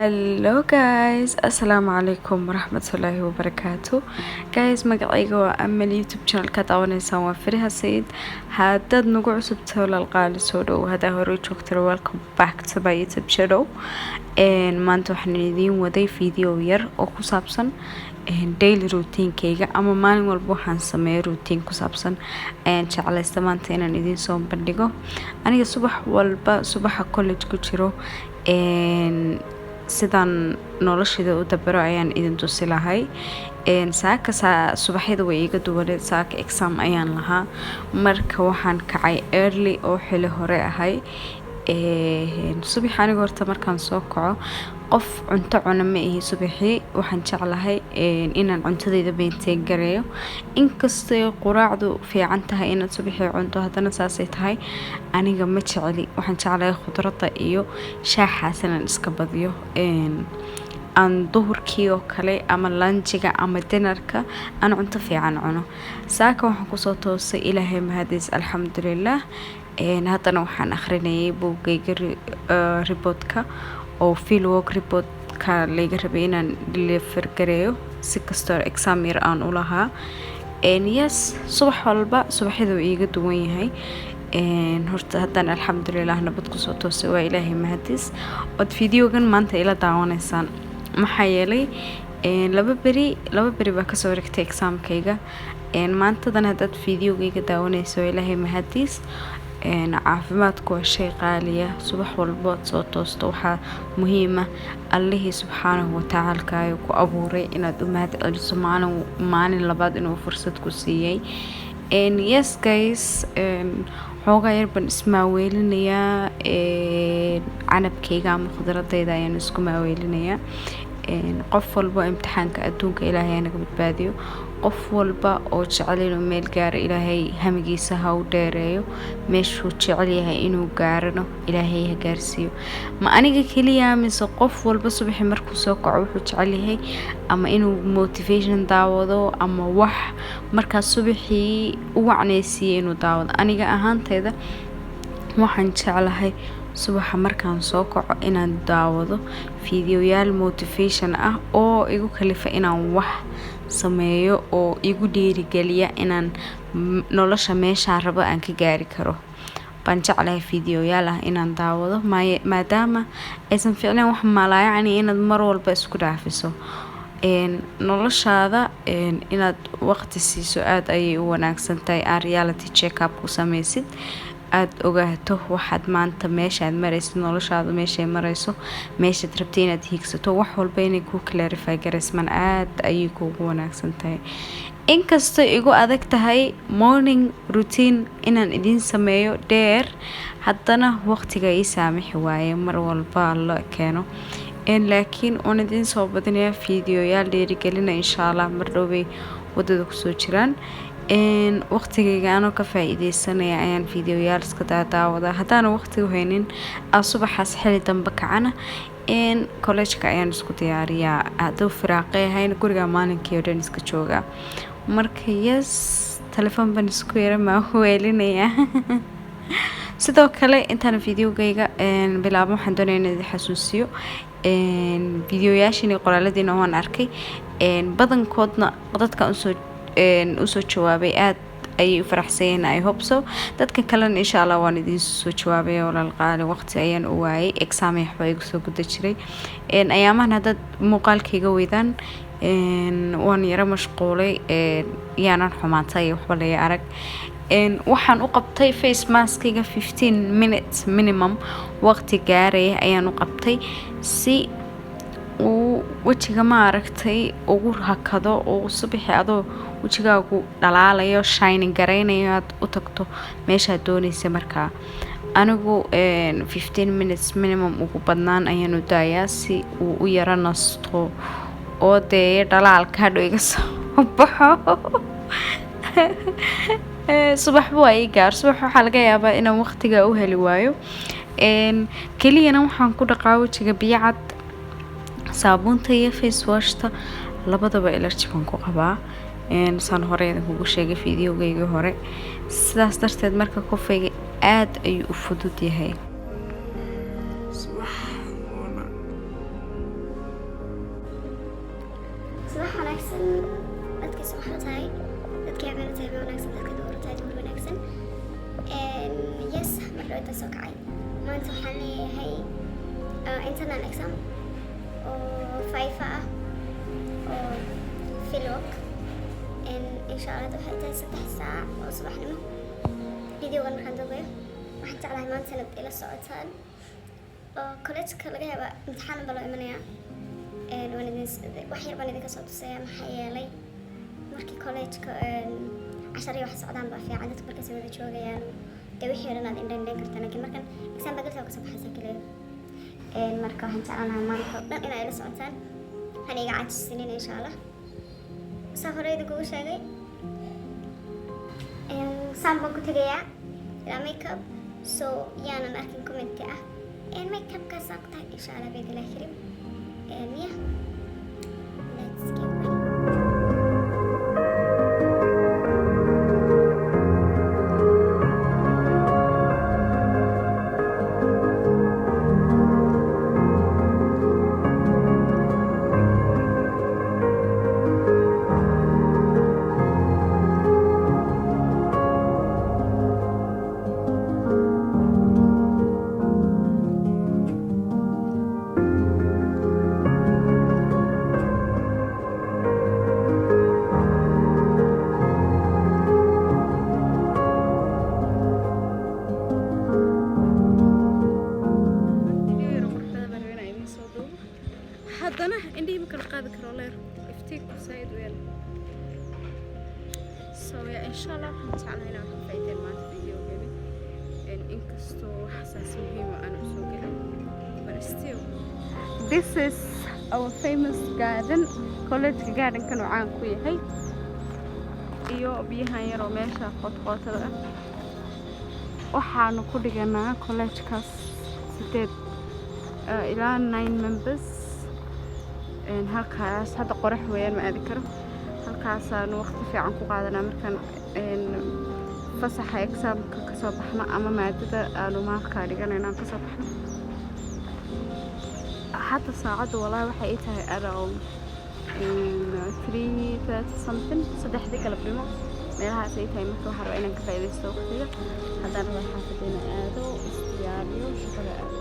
Hello guys, assalamu alaikum warahmatullahi wabarakatuh. Guys, magacayga waa Amal YouTube channel ka daawanaysan waa Fariha Sayid. Haddaad nagu cusub tahay walaalqaali soo dhow, haddaa hore joogtay welcome back to my YouTube channel. Maanta waxaan idiin waday video yar oo ku saabsan daily routine-kayga ama maalin walba waxaan sameeyo routine ku saabsan ayaan jeclaysta maanta inaan idiin soo bandhigo. Aniga subax walba subaxa college ku jiro sidaan noloshayda u dabaro ayaan idin tusi lahay. Saaka subaxyada way iga duwaneed, saaka exam ayaan lahaa, marka waxaan kacay early oo xili hore ahay. Subax aniga horta markaan soo kaco qof cunto cuna ma ihi subaxii, waxaan jeclahay inaan cuntadayda maintain gareeyo. Inkastoo quraacdu fiican tahay inaad subaxii cunto, haddana saasay tahay aniga ma jecli. Waxaan jeclahay khudradda iyo shaaxaas inaan iska badiyo. Aan duhurkii oo kale ama lunchiga ama dinnerka aan cunto fiican cuno. Saaka waxaan kusoo toosay, Ilaahay mahadiis, alxamdulillah. Haddana waxaan akhrinayay buuggayga report-ka oo fieldwork report-ka layga rabay inaan deliver gareeyo si kastoo exam yar aan u lahaa. Yes, subax walba subaxyada way iga duwan yahay. Horta haddana alxamdulillah nabad kusoo toosay, waa Ilaahay mahadiis. Od videogan maanta ila daawanaysaan maxaa yeelay laba beri baa kasoo wareegtay examkayga. Maantadan haddaad videogayga daawanayso, waa Ilaahay mahadiis. Caafimaadku waa shay qaaliya. Subax walba soo toosto waxaa muhiim ah Allihii subxaanahu wa tacaala ku abuuray inaad u mahad celiso maalin labaad inuu fursad ku siiyay. Yes guys, xoogaa yar baan ismaaweelinayaa canabkayga ama khudradayda ayaan isku maaweelinayaa. Qof walba imtixaanka adduunka Ilaahay naga badbaadiyo. qof walba oo jecel inuu meel gaaro Ilaahay hamigiisa ha u dheereeyo. meeshuu jecel yahay inuu gaarano Ilaahay ha gaarsiiyo. Ma aniga kaliya mise qof walba subaxii markuu soo kaco wuxuu jecel yahay ama inuu motivation daawado ama wax markaas subaxii u wacnaysiiyo inuu daawado. Aniga ahaantayda waxaan jeclahay subaxa markaan soo kaco inaan daawado fiidiyoyaal motivation ah oo igu kalifa inaan wax sameeyo oo igu dhiirigeliya inaan nolosha meesha rabo aan ka gaari karo. Baan jeclahay fiidiyoyaal ah inaan daawado maadaama aysan fiicnayn wax malaayacni inaad mar walba isku dhaafiso. Noloshaada inaad waqti siiso aad ayay u wanaagsan tahay. Reality check up ku sameysid, aad ogaato waxaad maanta meeshaad maraysid, noloshaada meeshay marayso, meeshaad rabtay inaad hiigsato, wax walba inay ku clarify gareysmaan aad ayay kuugu wanaagsan tahay. Inkastoo igu adag tahay morning routine inaan idiin sameeyo dheer, haddana waqtiga ii saamixi waaye mar walba la keeno. Laakiin waan idiin soo badinayaa fiidiyoyaal dhiirigelina insha Allah mar dhow bay wadada ku soo jiraan. Waqtigayga anoo ka faa'iideysanaya ayaan fiidiyoyaal iska daawada. Haddaan waqti u haynin subaxaas xili dambe kacana college-ka ayaan isku diyaariyaa. Hadduu firaaqo yahay guriga maalinkii oo dhan iska jooga. Marka yes, telefoon baan isku yara maaweelinayaa. Sidoo kale intaan fiidiyogayga bilaabo waxaan doonayaa inaan idin xasuusiyo fiidiyoyaashiina qoraaladiina waan arkay. Badankoodna dadka usoo jawaabay aad ayay u faraxsayeen. I hope so. dadka kalena insha Allah waan idin soo jawaabay walaalqaali. Waqti ayaan u waayay, exam waxba igu soo guda jiray. Ayaamahan haddaad muuqaalkayga weydaan waan yara mashquulay, yaanan xumaatay waxba la arag. Waxaan u qabtay face mask-kayga 15 minutes minimum waqti gaaraya ayaan u qabtay si uu wajiga ma aragtay ugu hakado oo subaxii adoo wajigaagu dhalaalayo shining gareynayo aad u tagto meesha doonaysa. Markaa anigu 15 minutes minimum ugu badnaan ayaan u daayaa si uu u yara nasto oo dee dhalaalka hadhow iga soo baxo. subax waa ii gaar. Subax waxaa laga yaabaa inaan waqtiga u heli waayo. Keliyana waxaan ku dhaqaa wajiga biyo cad, saabuunta iyo face washta labadaba allergy baan ku qabaa. Saan hore ugu sheegay fiidiyogayga hore. Sidaas darteed marka kofayga aad ayuu u fudud yahay. لو تسوقعي ما أنت حني هي internal exam وفايفة في الوقت إن شاء الله تحتاج 6 ساعة وصباح نمو فيديو غير مخندوبة وحتى على ما نسلب إلى الصوتان كلش كل جهة امتحان بلو إيمانيا وحير بني ذيك صوت السيام حيالي مركي كوليج عشرة واحد صعدان بقى في عادة مركز سويت شو جيان دوي حيرنا دين كرتنا لكن مركن إنسان بقول توك صبح سكلي مركا هنت أنا ما نحب إنا إلى صوتان هنيجي عاد السنين إن شاء الله سافر يدك وش هذي سام بقول تجيا لا ميك اب سو يانا مركن كومنتي ميك اب كساقطة إن شاء الله بيد الله كريم yeah let's get ready haddana indhihii ma kala qaadi karo leer iftiinku said weel so yeah insha Allah waxaan jeclahay inaan ka faa'iideyn maanta videogeeni inkastoo xasaas muhiim aan u soo gelin but still this is our famous garden college garden kan caan ku yahay iyo biyahan yar oo meesha qodqotada waxaanu ku dhiganaa college-kaas 8 ilaa 9 members halkaas hadda qorax weeyaan ma aadi karo halkaasaan waqti fiican ku qaadanaa markaan fasaxa examka ka soo baxno ama maadada aanu markaa dhiganayna ka soo baxno hadda saacadu walaa waxay ii tahay around 3:30 something saddexdii galabnimo meelahaas ay tahay marka waxaan rabaa inaan ka faa'iidaysto waqtiga haddana waxaan xaafadayna aado istiyaariyo shaqada aado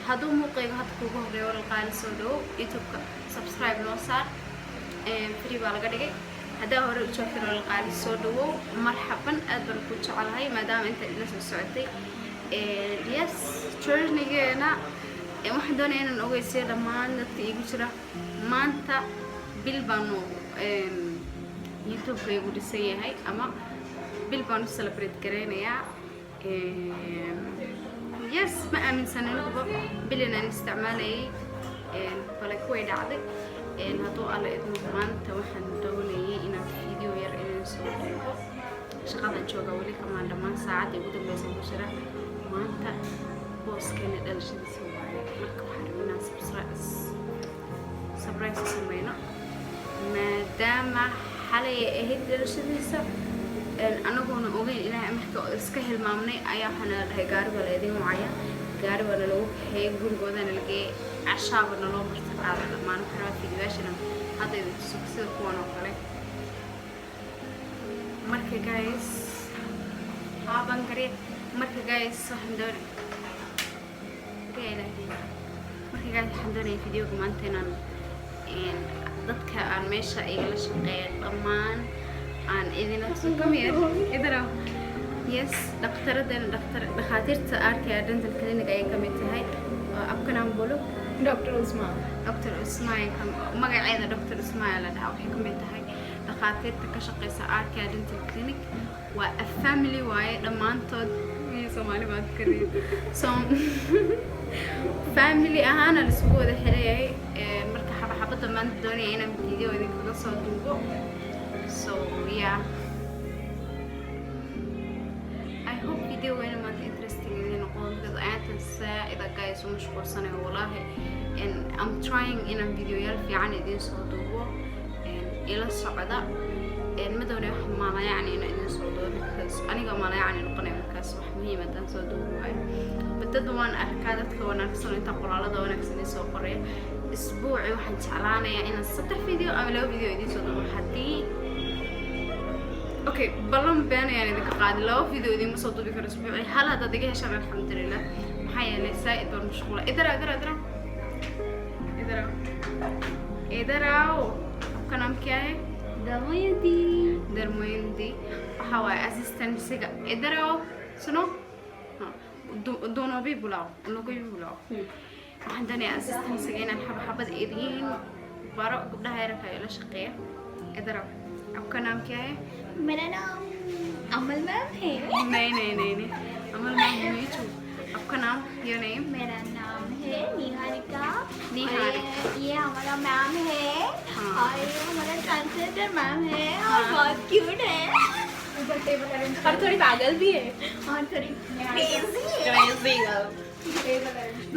هادو موقعي هاد كوجو هريو القال سودو يوتيوب سبسكرايب لو صار فري بالغدغي هذا هو الشكر القال سودو مرحبا ادبر كو جعلهاي مادام انت لا سو سocotay yes journey-geena waxaan doonayaa inaan ogeysiyo dhammaan dadka igu jira maanta bil baanu youtube-ka igu dhisan yahay ama bil baanu celebrate gareynayaa yes ما آمن سنة نقبل بلنا نستعمله فلك وايد عادي هذو على إذن مان توحن دولي إن الفيديو يرئي نسوي شغلة جوجا ولي كمان لما ساعات يقولون بس مشرع ما أنت بوس كان الشيء سوى مركب حرمنا سبرايز سمينا ما دام حالي هيد الشيء سوى أنا قلنا أوجين إلى أمريكا إسكهل مامني أيا حنا هاي قارب ولا يدي معايا قارب ولا لو هاي يقول جودنا نلقي عشاب ولا لو مرتب على ما نحنا في ديواشنا هذا يسوق كونه كله مركب جايز هابن كريه مركب جايز صح ندور كيلا مركب جايز حمدوني فيديو كمان تنان ضدك عن ماشى إيش غير ضمان عن إذن أتوقع إذا يس دكتور أركي أدنت الكلينيك أي كمية هاي أبكنا نقوله دكتور أسماء ما قاعد دكتور أسماء لا ده حكمية هاي دكاترة كشقي أركي أدنت الكلينيك وفاميلي واي لما أنتود Somali ما تكرر فاميلي أهانا الأسبوع ده حلي مركب حبة من الدنيا أنا بدي video idinkaga soo duubo. So yeah, I hope video weyn maanta interesting idin noqon because I am saa'ida guys oo mashquulsanay wallahi, and I'm trying in a video yal fiican idin soo duubo ila socda مدوني ما يعني إنه إني صودور because أنا قام لا يعني نقنع مكاس وحمية مدان صودور هاي بدون أكادت كوناكسن ينتقل على دوناكسن يسوقري أسبوعي واحد شعلانة يعني إن السطح فيديو أو لو فيديو يدي صودور حدي أوكي بلهم بين يعني ذيك قاعد لو فيديو يدي مصودور في أسبوعي هل هذا دقيقة شغل الحمد لله محيا لسائد والمشغولة إدرا كلام كياي درمويندي وحواي أسيستنت سيجا إدراو شنو دونو بيبلاو نوكو بيبلاو وعندنا أسيستنت سيجا نحب حبة إيدين بارو قبلها هاي ركاية لا شقية إدراو أبكى نام كياي मेरा नाम अमल मैम है। नहीं अमल मैम नहीं छू आपका नाम your name मेरा नाम है निहारिका। निहारिका। ये हमारा मैम है और ये हमारा ट्रांसलेटर मैम है और बहुत क्यूट है और थोड़ी पागल भी है और थोड़ी क्रेजी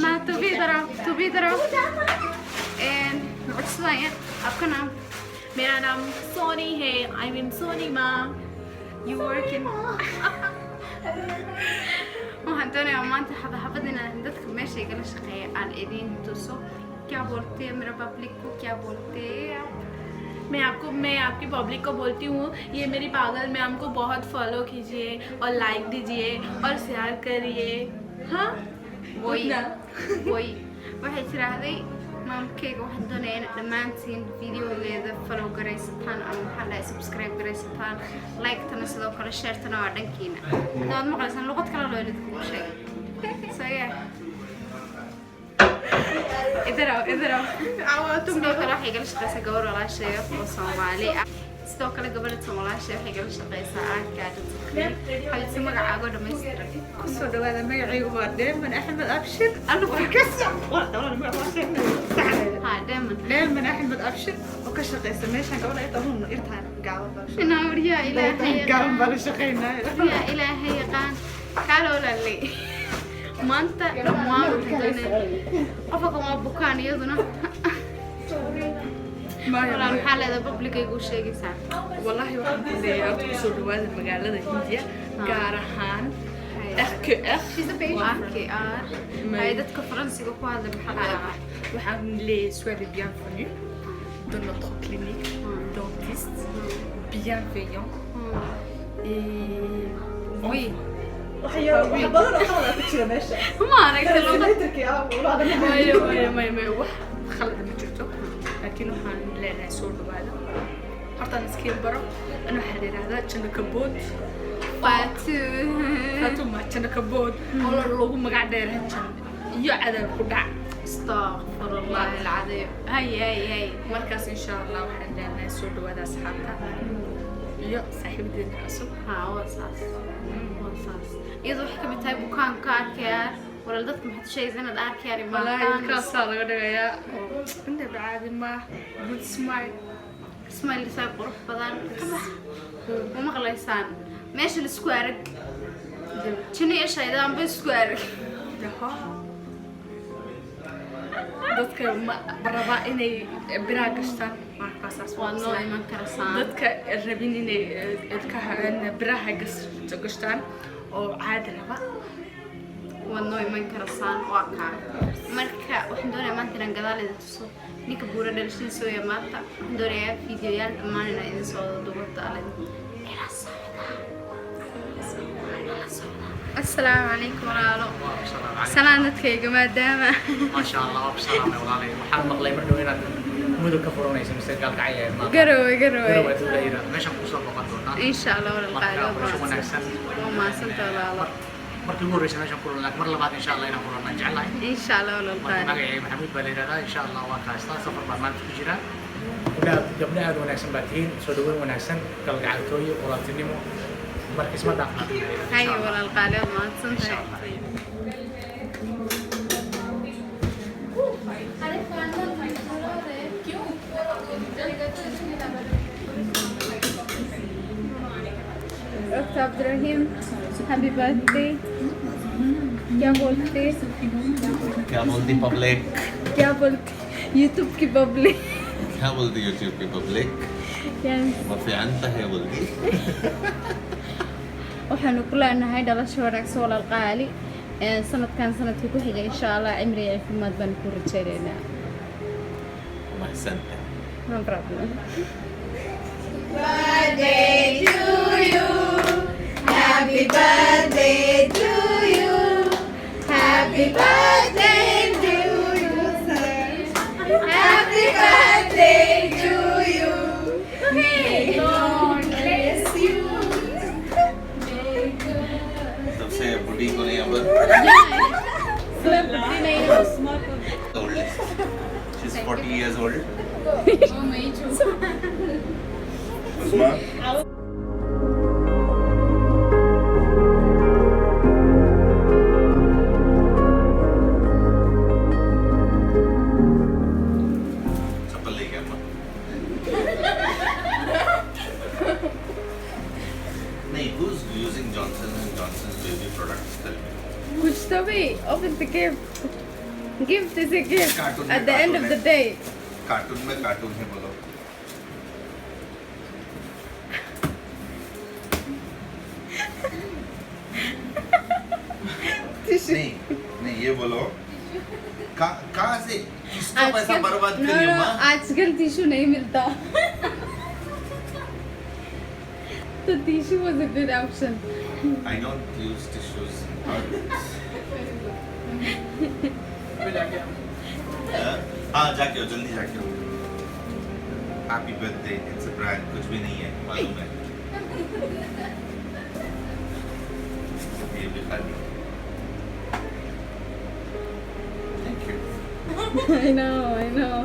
ना तू भी इधर आओ and what's that आपका नाम मेरा नाम सोनी है आई मीन सोनी माँ you work in وهندوني أمانة حبدنا عندك ماشي قال شقي عن إيدين توسو क्या बोलते हैं मेरा पब्लिक को क्या बोलते हैं मैं आपकी पब्लिक को बोलती हूँ ये मेरी पागल मैम को बहुत फॉलो कीजिए और लाइक दीजिए और शेयर करिए हाँ वही تراهدي مامكيga waxaan doonayaa dhammaantiin videogeeda follow garaysataan ama maxaa la subscribe garaysataan like tana sidoo kale share tana waa dhankiina haddaad maqlaysaan luqad kale loo idinku sheegay so yeah idaraw sidoo kale waxay igala shaqaysaa gabar walaasheeya oo Somali ah sidoo kale gabadha Somaliyeed waxay igala shaqaysaa aadka حبيبتي magacaaga dhameystiran kusoo dhawaada magacaygu waa Deeman Axmed Abshir anigu Deeman Axmed Abshir oo ka shaqeysa meeshan gabadha ay tahay irtaan gaaban يا إلهي gaaban baa la shaqeynaa يا إلهي قان قالوا لي ما أنت ما قفك ما بكان يدنا والله محل هذا بابليك يقول شيء ساعة والله واحد اللي أقصد هذا المجال هذا هندية قارهان FQF AQR هيدا كفرنسي وقوا هذا محل وحن les soins bienvenus dans notre clinique dentiste bienveillant et oui ما أعرف ما خلد ما جرته لكن وحن لنا سور بعده حتى نسكين برا أنا حدير هذا كنا كبود فاتو ما كنا كبود والله لو ما قاعد داير هالكن يعذب خدع استغفر الله العظيم هاي مركز إن شاء الله وحن لنا سور بعده أصحابها يا صاحبتي الأسود ها وصاص يضو حكمة هاي بكان كاركيار ولا ضدكم حتى شيء زين الأركياري ما والله كاسر ولا يا إنه بعد ما اسمه اللي سايب قرف بدن ومغليسان ماشي السكوارك شنو إيش هيدا عم بسكوارك dadka baraba inay biraha gashtaan markaas waa noo iman karasaan dadka rabin inay biraha gashtaan oo caadi raba waa noo iman karasaan waa kaa marka waxaan doonayaa maanta inaan gadaal idin tuso ninka buura dhalashadiisa oo maanta waxaan doonayaa fiidiyoyaal dhammaan inaan idin soo duubta السلام عليكم ورحمة سلامتك يا جماعة دامة ما شاء الله بسلامة والله محمد الله يبارك لنا مدة كفرونة يسمى سجال كعية قروي مش هنقصر بقدرنا إن شاء الله ولا القاعدة وما سنت ولا الله مركب نور رئيس مش هنقول لك مرة بعد إن شاء الله ينقول لنا نجعلها إن شاء الله ولا القاعدة محمد بليرة إن شاء الله وكاستا سفر برمان تجرا ولا قبل هذا ونحسن باتين سودوين ونحسن كالقاعدة توي ولا تنمو مركز ما دافع هاي ولا القاعدة ما سنت डॉक्टर Abdur Rahim happy birthday क्या बोलते क्या बोलती पब्लिक क्या बोलते यूट्यूब की पब्लिक क्या बोलती यूट्यूब की पब्लिक وفيعنت هي बोलती waxaanu ku leenahay dhalasho wanaagsan walaal qaali sanadkan sanadkii ku xigay insha Allah cimri iyo caafimaad baan ku rajaynaynaa أحسنت no problem birthday to you. Happy birthday to you. Happy birthday to you, sir. Happy birthday to you. May God bless you. सबसे बुढ़ी को नहीं अब oldest she's 40 years old Usma चप्पल ले गया अम्मा नहीं who's using Johnson & Johnson's baby products tell me कुछ तो भी open the gift gift is a gift Cartoon at the end of the day cartoon में कार्टून है बोलो नहीं नहीं ये बोलो कहाँ से किसका पैसा बर्बाद no, करी no, अम्मा आजकल टिश्यू नहीं मिलता तो tissue was a good option I don't use tissues हाँ जाके हो जल्दी जाके हो happy birthday it's a prank कुछ भी नहीं है मालूम है ये भी खा लिया थैंक यू I know